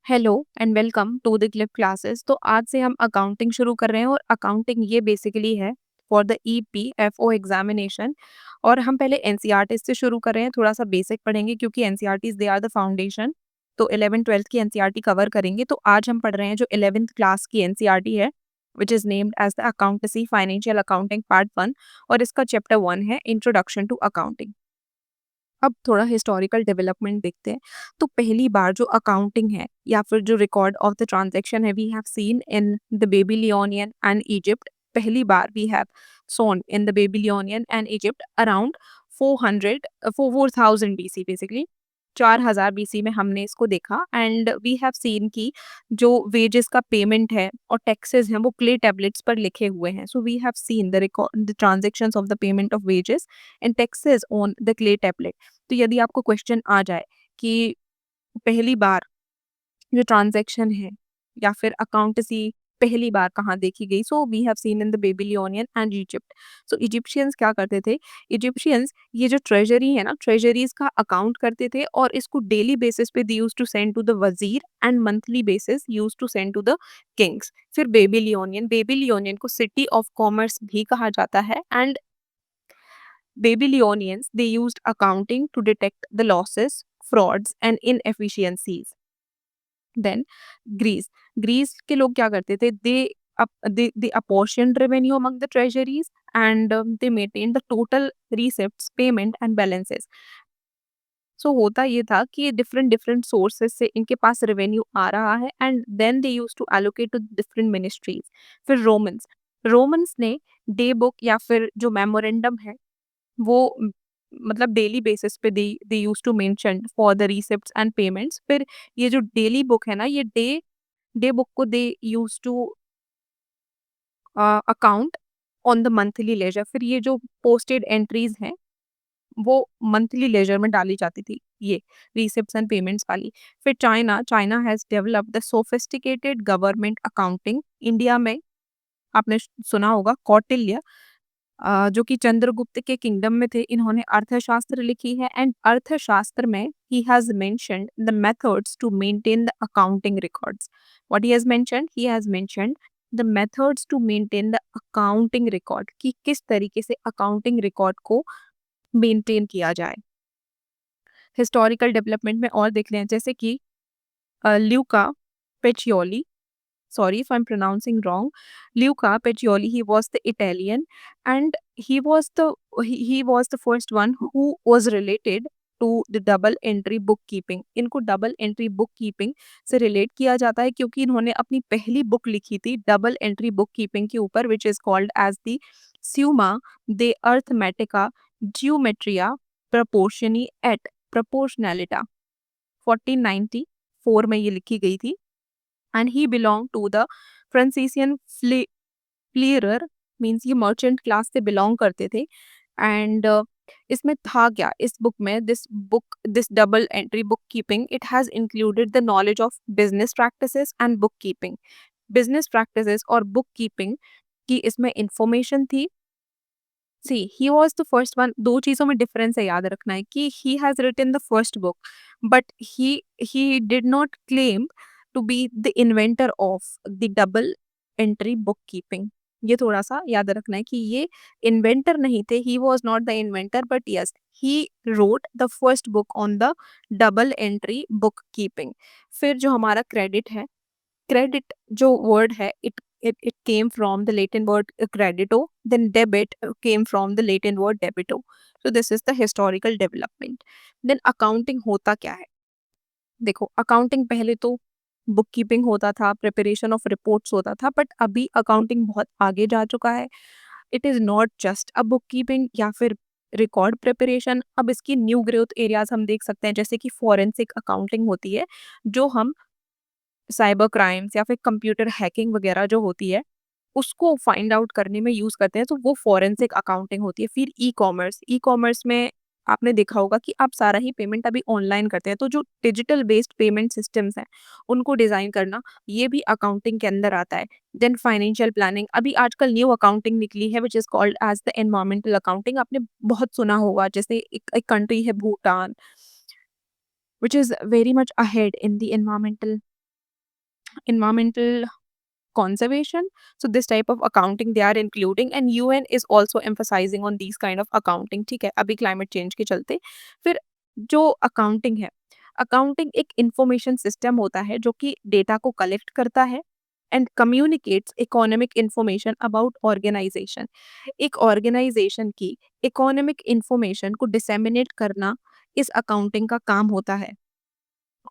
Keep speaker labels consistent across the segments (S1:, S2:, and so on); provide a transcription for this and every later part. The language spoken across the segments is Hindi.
S1: Hello and welcome to the clip classes. तो आज से हम अकाउंटिंग शुरू कर रहे हैं और अकाउंटिंग ये बेसिकली है फॉर द ईपीएफओ एग्जामिनेशन। और हम पहले एनसीईआरटी से शुरू कर रहे हैं, थोड़ा सा बेसिक पढ़ेंगे क्योंकि NCERT they are the foundation. तो 11th 12th की एनसीईआरटी कवर करेंगे। तो आज हम पढ़ रहे हैं जो 11th क्लास की एनसीईआरटी है, which is named as the accountancy financial accounting part 1। और इसका चैप्टर 1 है इंट्रोडक्शन टू अकाउंटिंग। अब थोड़ा हिस्टोरिकल डेवलपमेंट देखते हैं। तो पहली बार जो अकाउंटिंग है या फिर जो रिकॉर्ड ऑफ द ट्रांजैक्शन है, we have seen in the Babylonian and Egypt. पहली बार we have sown in the Babylonian and Egypt around 400 4000 BC, basically 4000 BC में हमने इसको देखा। एंड वी हैव सीन की जो वेजेस का पेमेंट है और टैक्सेस हैं वो क्ले टैबलेट्स पर लिखे हुए हैं। So we have seen the record the transactions of the payment of wages and taxes on the clay tablet. तो यदि आपको क्वेश्चन आ जाए कि पहली बार जो ट्रांजैक्शन है या फिर अकाउंटेंसी पहली बार कहाँ देखी गई, so we have seen in the Babylonian and Egypt. So Egyptians क्या करते थे? इजिप्शियंस ये जो ट्रेजरी है ना, ट्रेजरीज का अकाउंट करते थे और इसको डेली बेसिस पे they use to send to the वजीर and monthly basis use to send to the kings. फिर बेबीलोनियन, बेबीलोनियन को सिटी ऑफ कॉमर्स भी कहा जाता है। And Babylonians, they used accounting to detect the losses, frauds and inefficiencies. Then Greece, Greece के लोग क्या करते थे? They apportioned revenue among the treasuries and they maintained the total receipts, payment and balances. सो होता ये था कि डिफरेंट डिफरेंट सोर्सेस से इनके पास रेवेन्यू आ रहा है and then they use to allocate to different ministries. फिर रोमन्स, रोमन्स ने डे बुक या फिर जो मेमोरेंडम है वो मतलब डेली बेसिस पे they they use to mention for the receipts and payments. फिर ये जो डेली बुक है ना, ये डे डे बुक को they use to account on the monthly ledger. फिर ये जो पोस्टेड एंट्रीज हैं वो मंथली लेजर में डाली जाती थी, ये रिसिप्ट्स एंड पेमेंट्स वाली। फिर China, China has developed the sophisticated government accounting. India में आपने सुना होगा कौटिल्य, जो कि चंद्रगुप्त के किंगडम में थे, इन्होंने अर्थशास्त्र लिखी है। एंड अर्थशास्त्र में he has mentioned the methods to maintain the accounting records. What he has mentioned? He has mentioned the methods to maintain the accounting record, कि किस तरीके से अकाउंटिंग रिकॉर्ड को मेंटेन किया जाए। हिस्टोरिकल डेवलपमेंट में और देख लें, जैसे कि Luca पेचियोली, sorry if I'm pronouncing wrong, Luca Pacioli, he was the Italian and he was the first one who was related to the double entry bookkeeping। इनको डबल एंट्री बुक कीपिंग से रिलेट किया जाता है क्योंकि इन्होंने अपनी पहली बुक लिखी थी डबल एंट्री बुक कीपिंग के ऊपर, which is called as the Summa de arithmetica geometria proportioni et proportionalita। 1494 में ये लिखी गई थी। And he belong to the Franciscan friar, means ये मर्चेंट क्लास से बिलोंग करते थे। एंड इसमें था क्या इस बुक में? This double entry book keeping, it has included the knowledge of business practices and book keeping. Business practices और बुक कीपिंग की इसमें इंफॉर्मेशन थी। See he was the first one. दो चीजों में डिफरेंस है, याद रखना है कि he has written the first book but he did not claim to be the inventor of the double entry book keeping. ये थोड़ा सा याद रखना है कि ये इन्वेंटर नहीं थे, he was not the inventor but yes he wrote the first book on the double entry book keeping. फिर जो हमारा क्रेडिट है, credit जो word है, it came from the Latin word credito, then debit came from the Latin word debito। so this is the historical development। then accounting होता क्या है? देखो, अकाउंटिंग पहले तो बुक कीपिंग होता था, प्रिपरेशन ऑफ रिपोर्ट्स होता था, बट अभी अकाउंटिंग बहुत आगे जा चुका है। It is not just a book keeping या फिर रिकॉर्ड प्रिपरेशन। अब इसकी न्यू ग्रोथ एरियाज हम देख सकते हैं, जैसे कि फॉरेंसिक अकाउंटिंग होती है, जो हम साइबर क्राइम्स या फिर कंप्यूटर हैकिंग वगैरह जो होती है उसको फाइंड आउट करने में यूज करते हैं, तो वो फॉरेंसिक अकाउंटिंग होती है। फिर ई कॉमर्स, ई कॉमर्स में आपने देखा होगा कि आप सारा ही पेमेंट अभी ऑनलाइन करते हैं, तो जो डिजिटल बेस्ड पेमेंट सिस्टम्स हैं उनको डिजाइन करना, ये भी अकाउंटिंग के अंदर आता है। देन फाइनेंशियल प्लानिंग, अभी आजकल न्यू अकाउंटिंग निकली है which is called as the environmental accounting. आपने बहुत सुना होगा, जैसे एक कंट्री है Bhutan, which is very much ahead in the environmental environmental conservation. So this type of accounting they are including, and UN is also emphasizing on these kind of accounting. ठीक है, अभी climate change के चलते फिर जो accounting है, accounting एक information system होता है जो कि data को collect करता है and communicates economic information about organization. एक organization की economic information को disseminate करना इस accounting का काम होता है।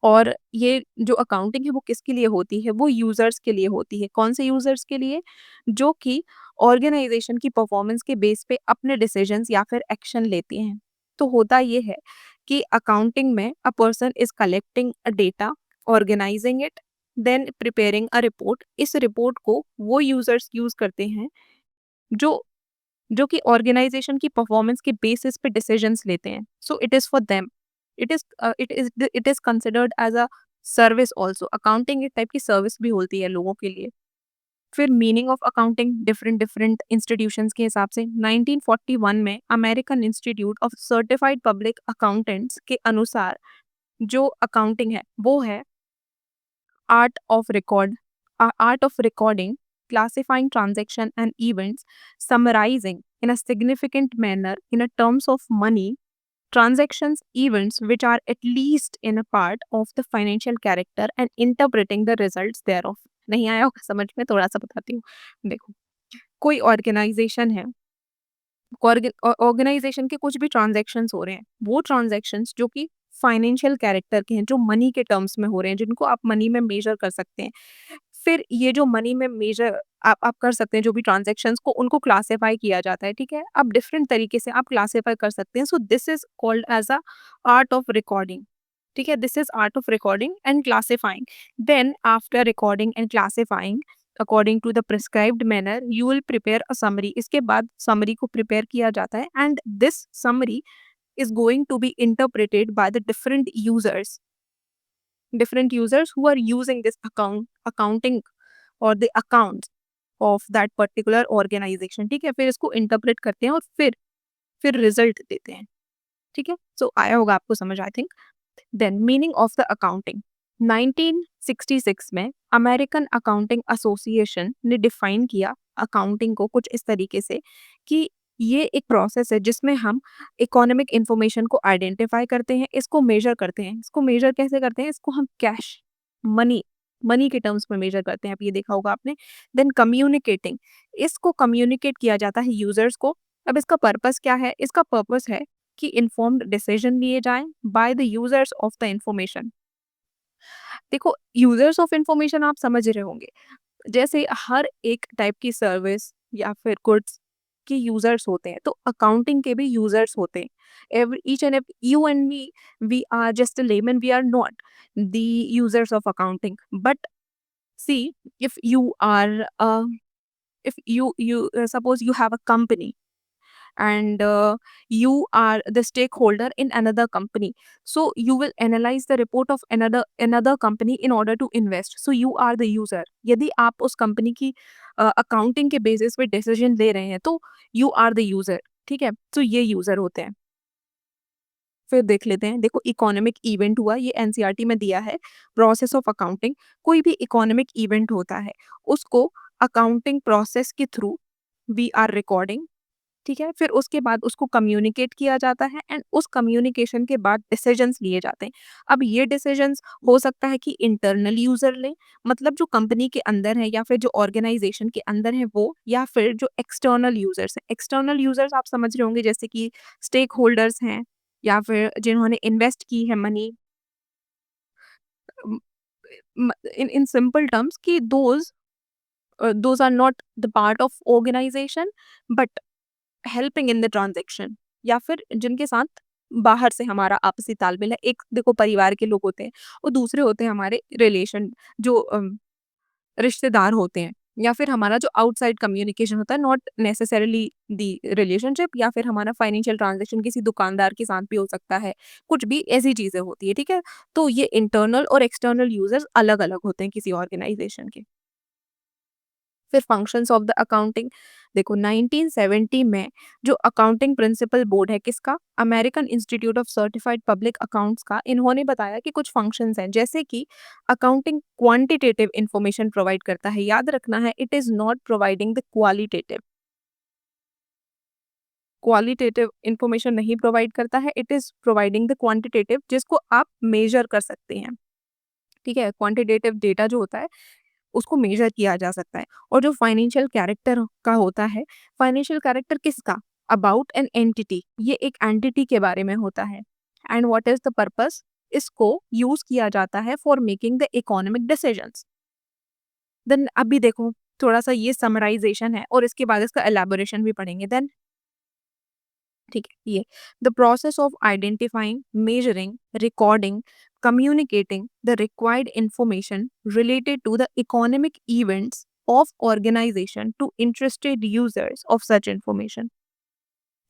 S1: और ये जो अकाउंटिंग है वो किसके लिए होती है? वो यूज़र्स के लिए होती है। कौन से यूज़र्स के लिए? जो कि ऑर्गेनाइज़ेशन की परफ़ॉर्मेंस के बेस पे अपने डिसीज़न्स या फिर एक्शन लेते हैं। तो होता ये है कि अकाउंटिंग में a person is collecting a data, organizing it, then preparing a report. इस रिपोर्ट को वो यूज़र्स यूज़ करते हैं जो जो कि ऑर्गेनाइजेशन की परफॉर्मेंस के बेसिस पे डिसीजंस लेते हैं। So it is for them. It is considered as a service also. Accounting एक टाइप की सर्विस भी होती है लोगों के लिए। फिर meaning of accounting different different institutions के हिसाब से 1941 में American institute of certified public accountants के अनुसार जो अकाउंटिंग है वो है art of record art of recording, classifying transaction and events, summarizing in a significant manner in a terms of money transactions events which are at least in a part of the financial character and interpreting the results thereof. नहीं आया होगा समझ में, थोड़ा सा बताती हूँ। देखो, कोई ऑर्गेनाइजेशन है, ऑर्गेनाइजेशन के कुछ भी ट्रांजैक्शंस हो रहे हैं, वो ट्रांजैक्शंस जो कि फाइनेंशियल कैरेक्टर के हैं, जो मनी के टर्म्स में हो रहे हैं, जिनको आप मनी में मेजर कर सकते हैं। फिर ये जो मनी में मेजर आप कर सकते हैं जो भी ट्रांजैक्शंस को, उनको क्लासिफाई किया जाता है, ठीक है? अब डिफरेंट तरीके से आप क्लासिफाई कर सकते हैं। So this is called as a art of recording, ठीक है? This is art of recording and classifying. Then after recording and classifying according to the prescribed manner you will prepare a summary. इसके बाद समरी को प्रिपेयर किया जाता है and this summary is going to be interpreted by the different users who are using this accounting or the accounts of that particular organization। ठीक है, फिर इसको इंटरप्रेट करते हैं और फिर रिजल्ट देते हैं। ठीक है, सो आया होगा आपको समझ, I think. Then meaning of the accounting 1966 में अमेरिकन अकाउंटिंग एसोसिएशन ने डिफाइन किया अकाउंटिंग को कुछ इस तरीके से कि ये एक प्रोसेस है जिसमें हम इकोनॉमिक इंफॉर्मेशन को आइडेंटिफाई करते हैं, इसको मेजर करते हैं। इसको मेजर कैसे करते हैं? इसको हम कैश, मनी मनी के टर्म्स में मेजर करते हैं। अब ये देखा होगा आपने। देन कम्युनिकेटिंग, इसको कम्युनिकेट किया जाता है यूजर्स को। अब इसका पर्पस क्या है? इसका पर्पस है कि इन्फॉर्म्ड डिसीजन लिए जाएं by the users of the information. देखो, यूजर्स ऑफ इंफॉर्मेशन आप समझ रहे होंगे, जैसे हर एक टाइप की सर्विस या फिर गुड्स के यूजर्स होते हैं, तो अकाउंटिंग के भी यूजर्स होते हैं। Every each and you and me, we are just a layman, we are not the users of accounting. But see, if you are if you suppose you have a company and you are the stakeholder in another company, so you will analyze the report of another company in order to invest, so you are the user। यदि आप उस कंपनी की अकाउंटिंग के बेसिस पे डिसीजन ले रहे हैं तो यू आर द यूजर। ठीक है, तो ये यूजर होते हैं। फिर देख लेते हैं। देखो, इकोनॉमिक इवेंट हुआ, ये एनसीईआरटी में दिया है। प्रोसेस ऑफ अकाउंटिंग, कोई भी इकोनॉमिक इवेंट होता है उसको अकाउंटिंग प्रोसेस के थ्रू वी आर रिकॉर्डिंग। ठीक है, फिर उसके बाद उसको कम्युनिकेट किया जाता है एंड उस कम्युनिकेशन के बाद डिसीजंस लिए जाते हैं। अब ये डिसीजंस हो सकता है कि इंटरनल यूजर ले, मतलब जो कंपनी के अंदर है या फिर जो ऑर्गेनाइजेशन के अंदर है वो, या फिर जो एक्सटर्नल यूजर्स हैं। एक्सटर्नल यूजर्स आप समझ रहे होंगे, जैसे कि स्टेक होल्डर्स हैं या फिर जिन्होंने इन्वेस्ट की है मनी। इन सिंपल टर्म्स कि those are not the part of organization but helping in the transaction, या फिर जिनके साथ बाहर से हमारा आपसी तालमेल है। एक देखो परिवार के लोग होते हैं और दूसरे होते हैं हमारे रिलेशन, जो रिश्तेदार होते हैं, या फिर हमारा जो आउटसाइड कम्युनिकेशन होता है, नॉट नेसेसरीली दी रिलेशनशिप, या फिर हमारा फाइनेंशियल ट्रांजेक्शन किसी दुकानदार के साथ भी हो सकता है। कुछ भी ऐसी चीजें होती है। ठीक है, तो ये इंटरनल और एक्सटर्नल यूजर्स अलग अलग होते हैं किसी ऑर्गेनाइजेशन के। फिर फंक्शंस ऑफ द अकाउंटिंग, देखो 1970 में जो अकाउंटिंग प्रिंसिपल बोर्ड है किसका, American institute of certified public accounts का, इन्होंने बताया कि कुछ फंक्शंस हैं जैसे कि अकाउंटिंग क्वांटिटेटिव इंफॉर्मेशन प्रोवाइड करता है, याद रखना है it is not providing the qualitative, qualitative information नहीं प्रोवाइड करता है, it is providing the quantitative जिसको आप मेजर कर सकते हैं। ठीक है, क्वांटिटेटिव डेटा जो होता है उसको मेजर किया जा सकता है। और जो फाइनेंशियल कैरेक्टर का होता है, फाइनेंशियल कैरेक्टर किसका, अबाउट एन एंटिटी, ये एक एंटिटी के बारे में होता है। And what is the purpose, इसको यूज किया जाता है for making the economic decisions. Then अभी देखो थोड़ा सा ये समराइजेशन है और इसके बाद इसका एलैबोरेशन भी पढ़ेंगे। देन ठीक है, ये the process of identifying, measuring, recording, communicating the required information related to the economic events of organization to interested users of such information।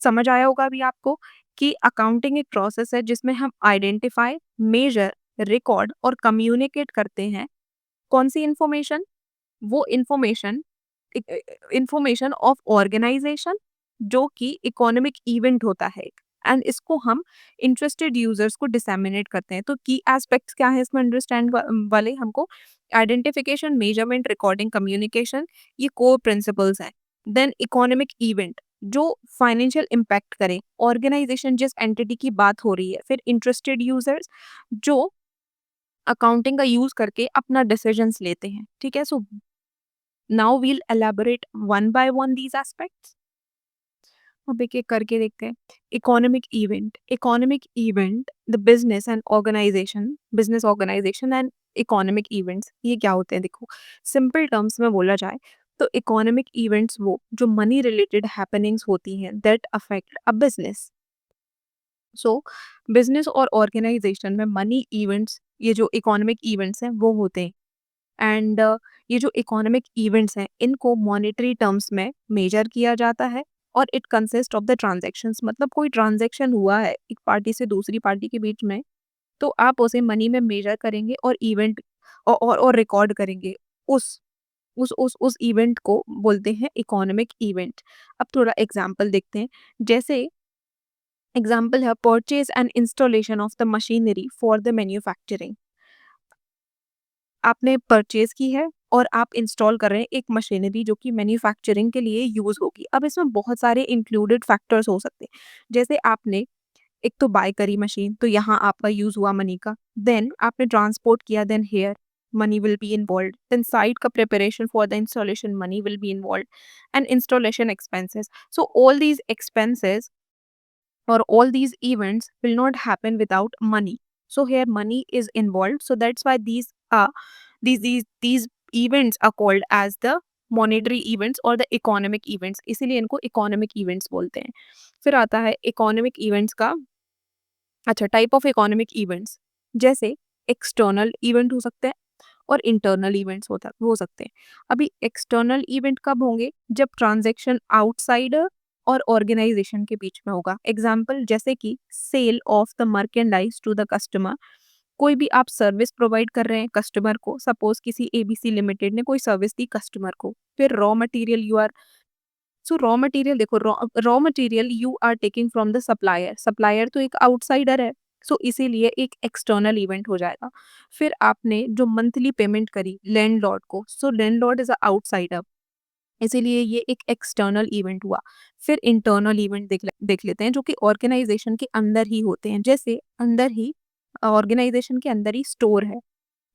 S1: समझ आया होगा अभी आपको कि अकाउंटिंग एक प्रोसेस है जिसमें हम आइडेंटिफाई, मेजर, रिकॉर्ड और कम्युनिकेट करते हैं कौन सी इंफॉर्मेशन, वो इंफॉर्मेशन इंफॉर्मेशन ऑफ ऑर्गेनाइजेशन जो कि इकोनॉमिक इवेंट होता है, एंड इसको हम इंटरेस्टेड यूजर्स को डिसैमिनेट करते हैं। तो की एस्पेक्ट्स क्या है इसमें अंडरस्टैंड वाले हमको, आइडेंटिफिकेशन, मेजरमेंट, रिकॉर्डिंग, कम्युनिकेशन, ये कोर प्रिंसिपल्स हैं। देन इकोनॉमिक इवेंट जो फाइनेंशियल इम्पैक्ट करे ऑर्गेनाइजेशन जिस एंटिटी की बात हो रही है, फिर इंटरेस्टेड यूजर्स जो अकाउंटिंग का यूज करके अपना डिसीजंस लेते हैं। ठीक है, so now we'll elaborate one by one these aspects. अब एक एक करके देखते हैं। Economic event the business organization and economic events, ये क्या होते हैं देखो, सिंपल टर्म्स में बोला जाए तो इकोनॉमिक इवेंट्स वो जो मनी रिलेटेड हैपनिंग्स होती हैं that affect a business. So business और ऑर्गेनाइजेशन में मनी इवेंट्स, ये जो इकोनॉमिक इवेंट्स हैं वो होते हैं। एंड ये जो इकोनॉमिक इवेंट्स हैं इनको मॉनेटरी टर्म्स में मेजर किया जाता है और it consist of the transactions, मतलब कोई ट्रांजैक्शन हुआ है एक पार्टी से दूसरी पार्टी के बीच में, तो आप उसे मनी में मेजर करेंगे और इवेंट और रिकॉर्ड करेंगे। उस उस इवेंट को बोलते हैं इकोनॉमिक इवेंट। अब थोड़ा एग्जांपल देखते हैं, जैसे एग्जांपल है purchase and installation of the machinery for the manufacturing. आपने परचेज की है और आप इंस्टॉल कर रहे हैं एक मशीनरी जो कि मैन्युफैक्चरिंग के लिए यूज होगी। अब इसमें बहुत सारे इंक्लूडेड फैक्टर्स हो सकते हैं, जैसे आपने एक तो बाय करी मशीन, तो यहाँ आपका यूज हुआ मनी का। देन आपने ट्रांसपोर्ट किया, then here money will be involve. Then site का preparation for the installation money will be involve and installation expenses. So all these expenses or all these events will not happen without money. So here money is involved, so that's why these events are called as the monetary events or the economic events, इसीलिए इनको economic events बोलते हैं। फिर आता है economic events का, अच्छा, टाइप ऑफ इकोनॉमिक इवेंट्स, जैसे एक्सटर्नल इवेंट हो सकते हैं और इंटरनल इवेंट्स होता हो सकते हैं। अभी एक्सटर्नल इवेंट कब होंगे, जब ट्रांजैक्शन आउटसाइड और ऑर्गेनाइजेशन के बीच में होगा। एग्जाम्पल जैसे कि sale of the merchandise to the customer, कोई भी आप सर्विस प्रोवाइड कर रहे हैं कस्टमर को, सपोज किसी एबीसी लिमिटेड ने कोई सर्विस दी कस्टमर को। फिर raw material you are, so raw material देखो, raw material you are taking from the supplier, supplier तो एक आउटसाइडर है, सो इसीलिए एक एक्सटर्नल इवेंट हो जाएगा। फिर आपने जो मंथली पेमेंट करी लैंडलॉर्ड को, सो लैंडलॉर्ड इज अ आउटसाइडर, इसीलिए ये एक एक्सटर्नल इवेंट हुआ। फिर इंटरनल इवेंट देख लेते हैं जो कि ऑर्गेनाइजेशन के अंदर ही होते हैं, जैसे अंदर ही ऑर्गेनाइजेशन के अंदर ही स्टोर है।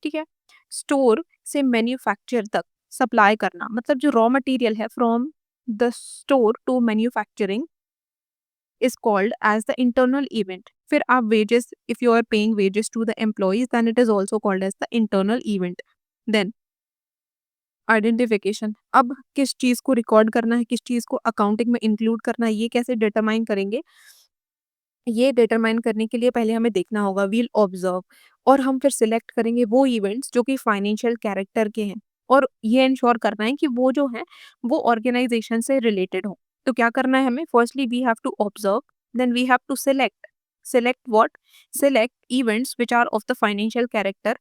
S1: ठीक है, स्टोर से मैन्युफैक्चर तक सप्लाई करना, मतलब जो रॉ मटेरियल है from the store to manufacturing is called as the internal event। फिर आप wages, if you are paying wages to the employees, then it is also called as the internal event। then identification, अब किस चीज को रिकॉर्ड करना है, किस चीज को अकाउंटिंग में इंक्लूड करना है, ये कैसे डिटरमाइन करेंगे, ये डिटरमाइन करने के लिए पहले हमें देखना होगा, वील ऑब्जर्व, और हम फिर सिलेक्ट करेंगे वो इवेंट्स जो कि फाइनेंशियल कैरेक्टर के हैं, और ये इंश्योर करना है कि वो जो है वो ऑर्गेनाइजेशन से रिलेटेड हो। तो क्या करना है हमें, firstly we have to observe, then we have to select what, select events which are of the financial character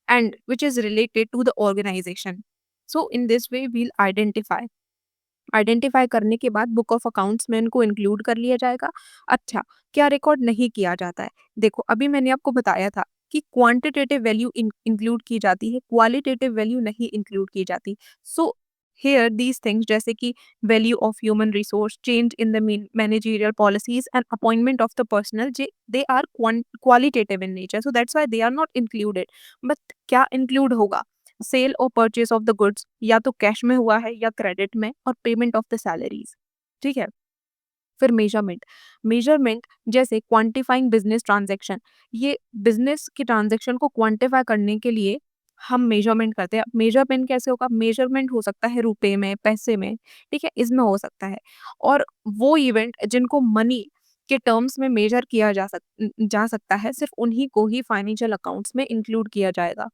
S1: and which is related to the organization. So in this way we'll identify identify करने के बाद बुक ऑफ अकाउंट्स में इनको इंक्लूड कर लिया जाएगा। अच्छा, क्या रिकॉर्ड नहीं किया जाता है? देखो, अभी मैंने आपको बताया था कि क्वांटिटेटिव वैल्यू इंक्लूड की जाती है, क्वालिटेटिव वैल्यू नहीं इंक्लूड की जाती। सो हियर दीज थिंग्स जैसे कि value of human resource, change in the managerial policies and appointment of the personal, जे they are qualitative in nature, so that's why they are not included. But क्या इंक्लूड होगा? सेल और परचेज ऑफ द गुड्स या तो कैश में हुआ है या क्रेडिट में, और पेमेंट ऑफ द सैलरीज। ठीक है। फिर मेजरमेंट, मेजरमेंट जैसे क्वांटिफाइंग बिजनेस ट्रांजैक्शन, ये बिजनेस की ट्रांजैक्शन को क्वांटिफाई करने के लिए हम मेजरमेंट करते हैं। अब मेजरमेंट कैसे होगा? मेजरमेंट हो सकता है रुपए में, पैसे में, ठीक है, इसमें हो सकता है। और वो इवेंट जिनको मनी के टर्म्स में मेजर किया जा सकता है, सिर्फ उन्हीं को ही फाइनेंशियल अकाउंट्स में इंक्लूड किया जाएगा।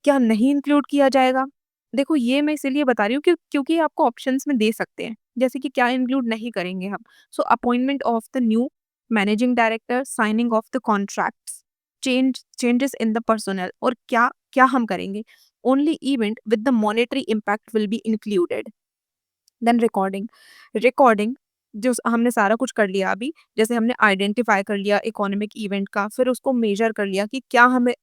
S1: क्या नहीं इंक्लूड किया जाएगा? देखो, ये मैं इसीलिए बता रही हूँ क्योंकि ये आपको ऑप्शंस में दे सकते हैं, जैसे कि क्या इंक्लूड नहीं करेंगे हम। So appointment of the new managing director, signing of the contracts, changes in the personal, और क्या क्या हम करेंगे? Only event with the monetary impact will be included. Then recording, recording जो हमने सारा कुछ कर लिया अभी, जैसे हमने आइडेंटिफाई कर लिया इकोनॉमिक इवेंट का, फिर उसको मेजर कर लिया कि क्या हमें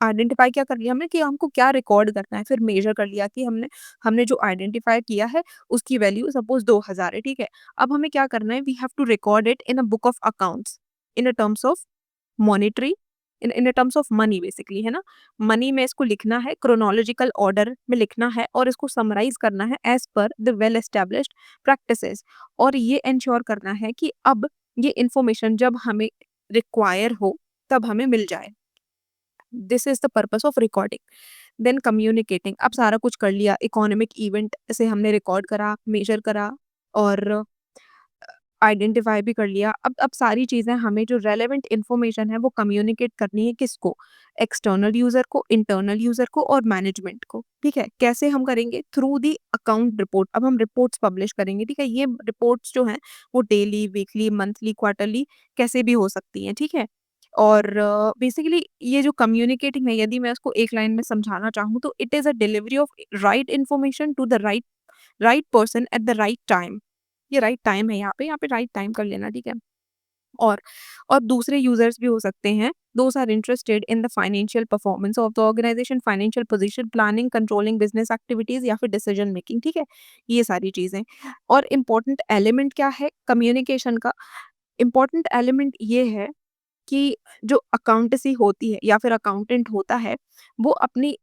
S1: आइडेंटिफाई क्या कर लिया हमने कि हमको क्या रिकॉर्ड करना है, फिर मेजर कर लिया कि हमने हमने जो आइडेंटिफाई किया है उसकी वैल्यू सपोज 2000 है, ठीक है। अब हमें क्या करना है? We have to record it in a book of accounts in a terms of monetary, in terms of money basically, है ना? मनी में इसको लिखना है, क्रोनोलॉजिकल ऑर्डर में लिखना है, और इसको समराइज करना है as per the well established practices. और ये इंश्योर करना है कि अब ये इंफॉर्मेशन जब हमें रिक्वायर हो तब हमें मिल जाए। This is the purpose of recording. Then communicating, अब सारा कुछ कर लिया, इकोनॉमिक इवेंट से हमने रिकॉर्ड करा, मेजर करा, और आइडेंटिफाई भी कर लिया। अब सारी चीज़ें हमें जो रेलेवेंट इन्फॉर्मेशन है वो कम्युनिकेट करनी है, किसको? एक्सटर्नल यूज़र को, इंटरनल यूज़र को, और मैनेजमेंट को, ठीक है। कैसे हम करेंगे? Through the account report. अब हम रिपोर्ट्स पब्लिश करेंगे, ठीक है। ये रिपोर्ट्स जो हैं वो डेली, वीकली, मंथली, क्वार्टरली कैसे भी हो सकती हैं, ठीक है। और बेसिकली ये जो कम्युनिकेटिंग है, यदि मैं उसको एक लाइन में समझाना चाहूँ तो it is a delivery of right information to the right right person at the right time. ये राइट टाइम है यहाँ पे राइट टाइम कर लेना, ठीक है। और और दूसरे यूजर्स भी हो सकते हैं, those are interested in the financial performance of the organization, financial position, planning, controlling business activities, या फिर डिसीजन मेकिंग, ठीक है। ये सारी चीजें। और इम्पोर्टेंट एलिमेंट क्या है कम्युनिकेशन का? इम्पोर्टेंट एलिमेंट ये है कि जो अकाउंटेंसी होती है या फिर अकाउंटेंट होता है, वो अपनी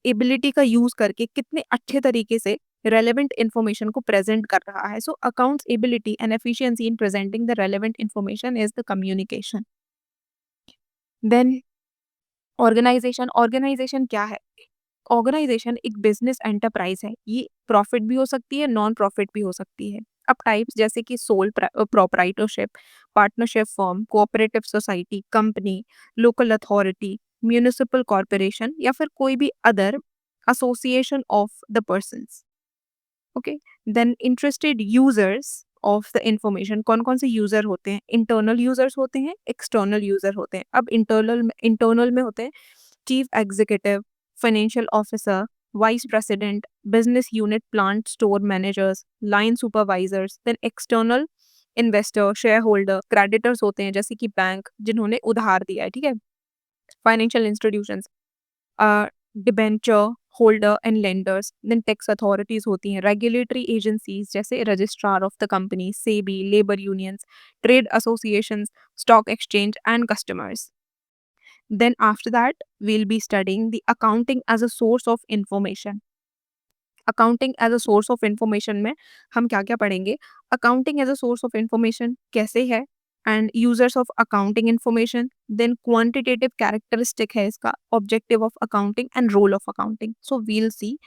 S1: एबिलिटी का यूज करके कितने अच्छे तरीके से रेलेवेंट इंफॉर्मेशन को प्रेजेंट कर रहा है। So accounts ability and efficiency in presenting the relevant information is the communication. Then organisation, organisation क्या है? ऑर्गेनाइजेशन एक बिजनेस एंटरप्राइज है, ये प्रॉफिट भी हो सकती है, नॉन प्रॉफिट भी हो सकती है। अब टाइप्स जैसे कि sole proprietorship, partnership firm, cooperative society, company, local authority, municipal corporation, या फिर कोई भी other association of the persons. Okay. Then interested users of the information, कौन कौन से यूजर होते हैं? इंटरनल यूजर्स होते हैं, एक्सटर्नल यूजर होते हैं। अब इंटरनल में होते हैं chief executive, financial officer, vice president, business unit, plant store managers, line supervisors. Then external investor, share holder, creditors होते हैं जैसे कि बैंक जिन्होंने उधार दिया है, ठीक है। Financial institutions, debenture holder and lenders. Then tax authorities होती हैं, रेगुलेटरी एजेंसीज जैसे registrar of the company, SEBI, labour unions, trade associations, stock exchange and customers. Then after that, we'll be studying the accounting as a source of information. Accounting as a source of information में हम क्या क्या पढ़ेंगे? Accounting as a source of information कैसे है, and users of accounting information. Then quantitative characteristic है इसका, objective of accounting and role of accounting. So we'll see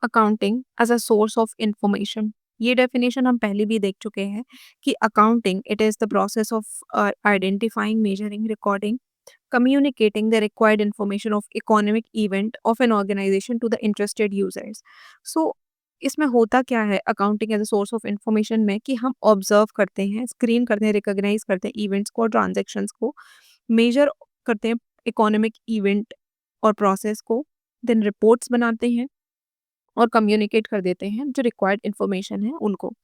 S1: accounting as a source of information. ये डेफिनेशन हम पहले भी देख चुके हैं कि accounting it is the process of identifying, measuring, recording, communicating the required information of economic event of an organization to the interested users. So इसमें होता क्या है accounting as a source of information में कि हम ऑब्जर्व करते हैं, स्क्रीन करते हैं, रिकॉग्नाइज करते हैं इवेंट्स को और ट्रांजेक्शन्स को, मेजर करते हैं इकोनॉमिक इवेंट और प्रोसेस को, देन रिपोर्ट्स बनाते हैं और कम्युनिकेट कर देते हैं जो रिक्वायर्ड इन्फॉर्मेशन है उनको।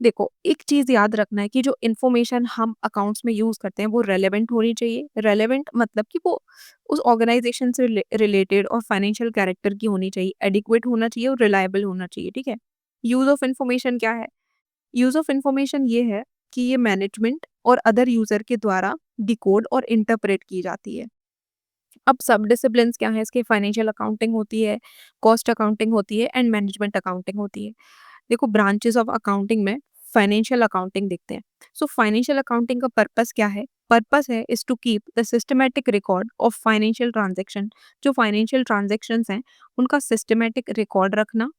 S1: देखो, एक चीज़ याद रखना है कि जो इन्फॉर्मेशन हम अकाउंट्स में यूज़ करते हैं वो रेलेवेंट होनी चाहिए। रेलेवेंट मतलब कि वो उस ऑर्गेनाइज़ेशन से रिलेटेड और फाइनेंशियल कैरेक्टर की होनी चाहिए, एडिक्वेट होना चाहिए और रिलायबल होना चाहिए, ठीक है? यूज़ ऑफ इन्फॉर्मेशन क्या है? यूज़ ऑफ इन्फॉर्मेशन ये है कि ये मैनेजमेंट और अदर यूज़र के द्वारा डिकोड और इंटरप्रेट की जाती है। अब सब डिसिप्लिन्स क्या हैं इसके? फाइनेंशियल अकाउंटिंग होती है, कॉस्ट अकाउंटिंग होती है एंड मैनेजमेंट अकाउंटिंग होती है। देखो, ब्रांचेस ऑफ अकाउंटिंग में फाइनेंशियल अकाउंटिंग देखते हैं। सो फाइनेंशियल अकाउंटिंग का पर्पस क्या है? पर्पस है is to keep the systematic record of financial transaction. जो फाइनेंशियल ट्रांजैक्शंस हैं उनका सिस्टमैटिक रिकॉर्ड रखना,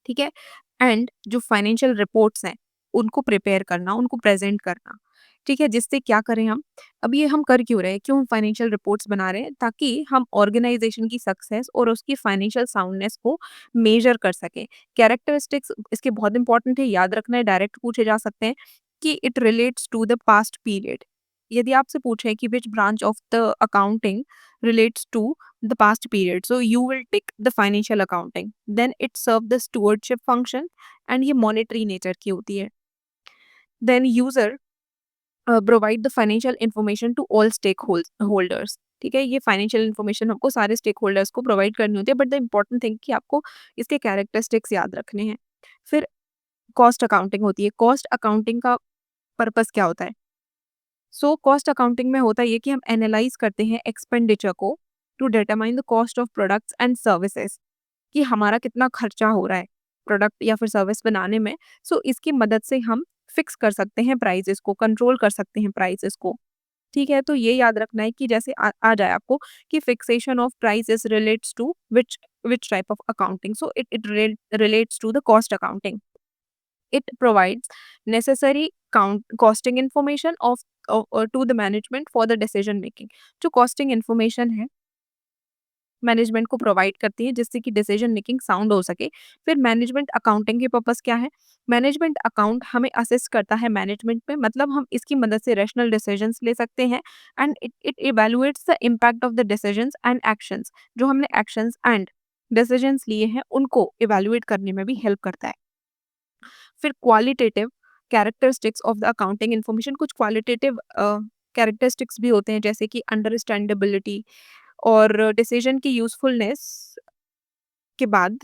S1: ठीक है? एंड जो फाइनेंशियल रिपोर्ट्स हैं, उनको प्रिपेयर करना, उनको प्रेज़ेंट करना, ठीक है? जिससे क्या करें हम, अब ये हम कर क्यों रहे हैं? क्यों हम फाइनेंशियल रिपोर्ट्स बना रहे हैं? ताकि हम ऑर्गेनाइज़ेशन की सक्सेस और उसकी फाइनेंशियल साउंडनेस को मेज़र कर सकें। कैरेक्टरिस्टिक्स इसके बहुत इंपॉर्टेंट है, याद रखना है, डायरेक्ट पूछे जा सकते हैं कि it relates to the past period. यदि आपसे पूछें कि which branch of the accounting relates to the past period. So you will pick the financial accounting. Then it serve the stewardship function and ये monetary nature की होती है. Then user provide the financial information to all stakeholders. ठीक है, ये फाइनेंशियल इन्फॉर्मेशन हमको सारे स्टेक होल्डर्स को प्रोवाइड करनी होती है, बट द इम्पॉर्टेंट थिंग कि आपको इसके कैरेक्टरिस्टिक्स याद रखने हैं। फिर कॉस्ट अकाउंटिंग होती है। कॉस्ट अकाउंटिंग का पर्पस क्या होता है? सो कॉस्ट अकाउंटिंग में होता ये कि हम एनालाइज करते हैं एक्सपेंडिचर को to determine the cost of products and services, कि हमारा कितना खर्चा हो रहा है प्रोडक्ट या फिर सर्विस बनाने में। सो इसकी मदद से हम फिक्स कर सकते हैं प्राइसेस को, कंट्रोल कर सकते हैं प्राइसेस को, ठीक है? तो ये याद रखना है कि जैसे आ जाए आपको कि fixation of prices relates to which type of accounting. So it relates to the cost accounting. It provides necessary costing information to the management for the decision making। जो costing information है मैनेजमेंट को प्रोवाइड करती है जिससे कि डिसीजन मेकिंग साउंड हो सके। फिर मैनेजमेंट अकाउंटिंग के पर्पस क्या है? मैनेजमेंट अकाउंट हमें असिस्ट करता है मैनेजमेंट में, मतलब हम इसकी मदद से रैशनल डिसीजंस ले सकते हैं and it evaluates the impact of the decisions and actions. जो हमने एक्शंस एंड डिसीजंस लिए हैं उनको इवैल्यूएट करने में भी हेल्प करता है। फिर qualitative characteristics of the accounting information, कुछ क्वालिटेटिव कैरेक्टरिस्टिक्स भी होते हैं जैसे कि अंडरस्टैंडेबिलिटी और डिसीजन की यूजफुलनेस के बाद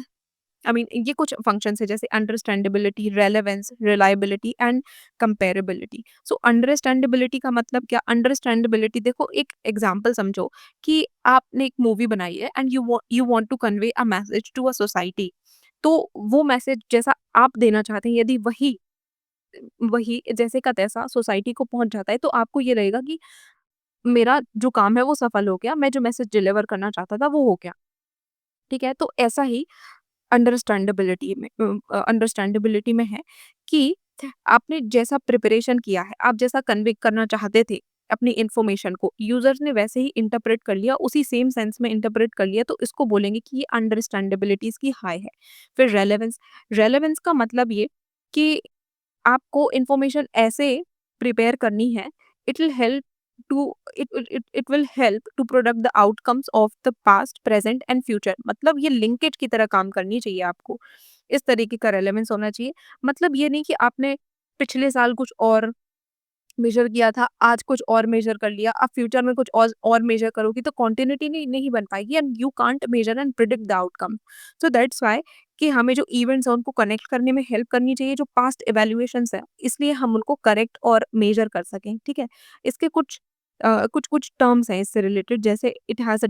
S1: ये कुछ फंक्शंस है जैसे understandability, relevance, reliability and comparability. So understandability का मतलब क्या? अंडरस्टैंडेबिलिटी, देखो एक एग्जांपल समझो कि आपने एक मूवी बनाई है and you want to convey a message to a society. तो वो मैसेज जैसा आप देना चाहते हैं यदि वही वही जैसे का तैसा सोसाइटी को पहुंच जाता है तो आपको ये रहेगा कि मेरा जो काम है वो सफल हो गया, मैं जो मैसेज डिलीवर करना चाहता था वो हो गया, ठीक है? तो ऐसा ही अंडरस्टैंडेबिलिटी में है कि आपने जैसा प्रिपरेशन किया है, आप जैसा कन्वे करना चाहते थे अपनी इन्फॉर्मेशन को, यूजर्स ने वैसे ही इंटरप्रेट कर लिया, उसी सेम सेंस में इंटरप्रेट कर लिया, तो इसको बोलेंगे कि ये अंडरस्टैंडेबिलिटी इसकी हाई है। फिर रेलेवेंस, रेलेवेंस का मतलब ये कि आपको इन्फॉर्मेशन ऐसे प्रिपेयर करनी है, it will help to it will help to product the outcomes of the past, present and future. मतलब ये लिंकेज की तरह काम करनी चाहिए आपको। इस तरीके का रेलेवेंस होना चाहिए। मतलब ये नहीं कि आपने पिछले साल कुछ और मेजर किया था, आज कुछ और मेजर कर लिया, अब फ्यूचर में कुछ और मेजर करोगी तो कंटिन्यूटी नहीं नहीं बन पाएगी and you can't measure and predict the outcome. So that's why कि हमें जो इवेंट्स हैं उनको कनेक्ट करने में हेल्प करनी चाहिए, जो पास्ट इवैल्यूएशंस हैं, इसलिए हम उनको करेक्ट और मेजर कर सकें, ठीक है? इसके कुछ टर्म्स हैं इससे रिलेटेड, जैसे it has a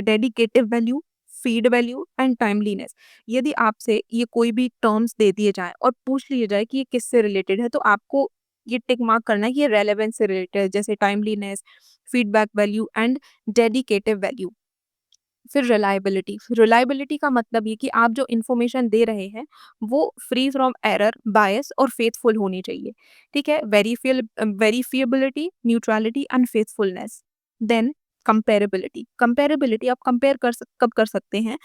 S1: predictive value, feed value and timeliness. यदि आपसे ये कोई भी टर्म्स दे दिए जाएँ और पूछ लिया जाए कि ये किससे रिलेटेड है, तो आपको ये टिक मार्क करना है कि ये रेलेवेंस से रिलेटेड है, जैसे timeliness, feedback value and predictive value. फिर रिलायबिलिटी, रिलायबिलिटी का मतलब ये कि आप जो इन्फॉर्मेशन दे रहे हैं, वो फ्री फ्रॉम एरर, बायस और फेथफुल होनी चाहिए, ठीक है? Verifiability, neutrality and faithfulness. Then comparability, comparability आप कंपेयर कब कर सकते हैं?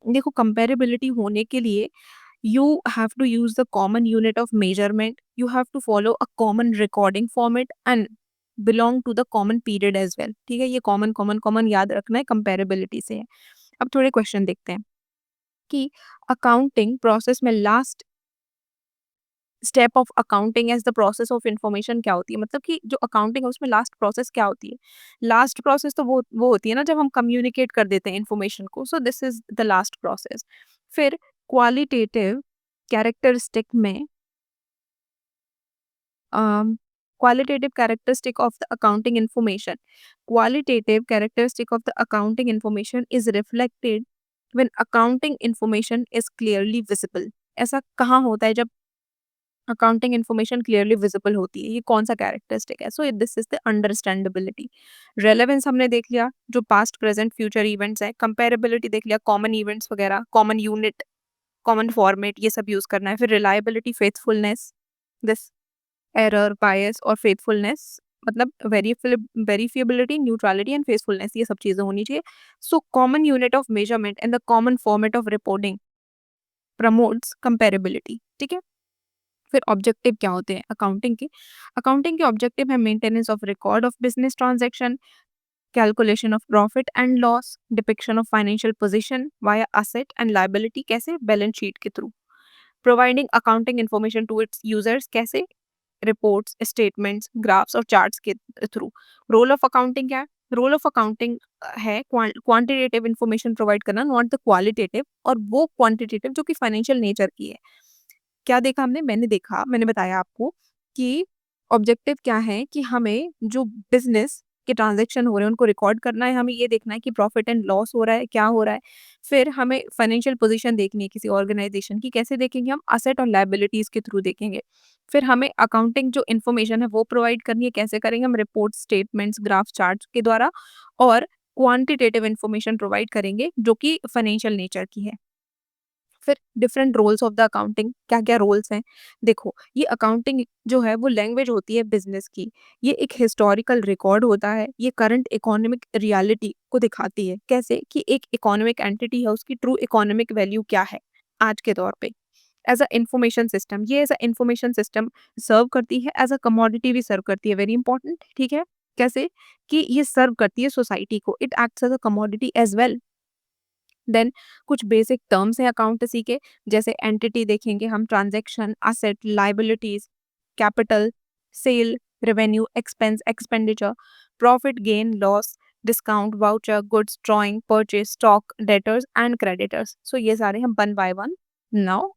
S1: देखो, कंपेरेबिलिटी होने के लिए you have to use the common unit of measurement, you have to follow a common recording format and belong to the common period as well. ठीक है, ये कॉमन कॉमन कॉमन याद रखना है, कंपेरेबिलिटी से है। अब थोड़े क्वेश्चन देखते हैं कि अकाउंटिंग प्रोसेस में last step of accounting as the process of information क्या होती है, मतलब कि जो अकाउंटिंग है उसमें लास्ट प्रोसेस क्या होती है। लास्ट प्रोसेस तो वो होती है ना जब हम कम्युनिकेट कर देते हैं इंफॉर्मेशन को, so this is the last process. फिर क्वालिटेटिव कैरेक्टरिस्टिक में qualitative characteristic of the accounting information. Qualitative characteristic of the accounting information is reflected when accounting information is clearly visible. ऐसा कहाँ होता है जब अकाउंटिंग इन्फॉर्मेशन क्लियरली विजिबल होती है, ये कौन सा कैरेक्टरिस्टिक है। So this is the understandability. Relevance हमने देख लिया, जो पास्ट प्रेजेंट फ्यूचर इवेंट्स है। कंपेरेबिलिटी देख लिया, कॉमन इवेंट्स वगैरह, कॉमन यूनिट, कॉमन फॉर्मेट, ये सब यूज करना है। फिर रिलायबिलिटी, फेथफुलनेस, दिस एरर, बायस और फेथफुलनेस, मतलब वेरीफिएबिलिटी, न्यूट्रलिटी एंड फेथफुलनेस, ये सब चीजें होनी चाहिए। So common unit of measurement and the common format of reporting promotes comparability. ठीक है, फिर ऑब्जेक्टिव क्या होते हैं अकाउंटिंग के। अकाउंटिंग के ऑब्जेक्टिव है maintenance of record of business transaction, calculation of profit and loss, depiction of financial position via asset and liability, कैसे, बैलेंस शीट के थ्रू। Providing accounting information to its users, कैसे, रिपोर्ट्स, स्टेटमेंट्स, ग्राफ्स और चार्ट्स के थ्रू। रोल ऑफ अकाउंटिंग क्या है। रोल ऑफ अकाउंटिंग है क्वांटिटेटिव इन्फॉर्मेशन प्रोवाइड करना, नॉट द क्वालिटेटिव, और वो क्वांटिटेटिव जो कि फाइनेंशियल नेचर की है। क्या देखा हमने, मैंने बताया आपको कि ऑब्जेक्टिव क्या है कि हमें जो बिजनेस के ट्रांजैक्शन हो रहे हैं उनको रिकॉर्ड करना है, हमें ये देखना है कि प्रॉफिट एंड लॉस हो रहा है, क्या हो रहा है। फिर हमें फाइनेंशियल पोजीशन देखनी है किसी ऑर्गेनाइजेशन की, कैसे देखेंगे हम, असेट और लायबिलिटीज के थ्रू देखेंगे। फिर हमें अकाउंटिंग जो इन्फॉर्मेशन है वो प्रोवाइड करनी है, कैसे करेंगे हम, रिपोर्ट, स्टेटमेंट्स, ग्राफ, चार्ट के द्वारा, और क्वांटिटेटिव इन्फॉर्मेशन प्रोवाइड करेंगे जो कि फाइनेंशियल नेचर की है। फिर different roles of the accounting, क्या क्या रोल्स हैं। देखो, ये अकाउंटिंग जो है वो लैंग्वेज होती है बिजनेस की, ये एक हिस्टोरिकल रिकॉर्ड होता है, ये करंट इकोनॉमिक रियलिटी को दिखाती है, कैसे कि एक इकोनॉमिक एंटिटी है उसकी ट्रू इकोनॉमिक वैल्यू क्या है आज के दौर पे। एज अ इंफॉर्मेशन सिस्टम, ये एज अ इंफॉर्मेशन सिस्टम सर्व करती है, एज अ कमोडिटी भी सर्व करती है, वेरी इंपॉर्टेंट। ठीक है, कैसे कि ये सर्व करती है सोसाइटी को, it acts as a commodity as well. Then कुछ बेसिक टर्म्स हैं अकाउंटेंसी के, जैसे एंटिटी देखेंगे हम, transaction, asset, liabilities, capital, sale, revenue, expense, expenditure, profit, gain, loss, discount, voucher, goods, drawing, purchase, stock, debtors and creditors. So ये सारे हम वन बाय वन नाउ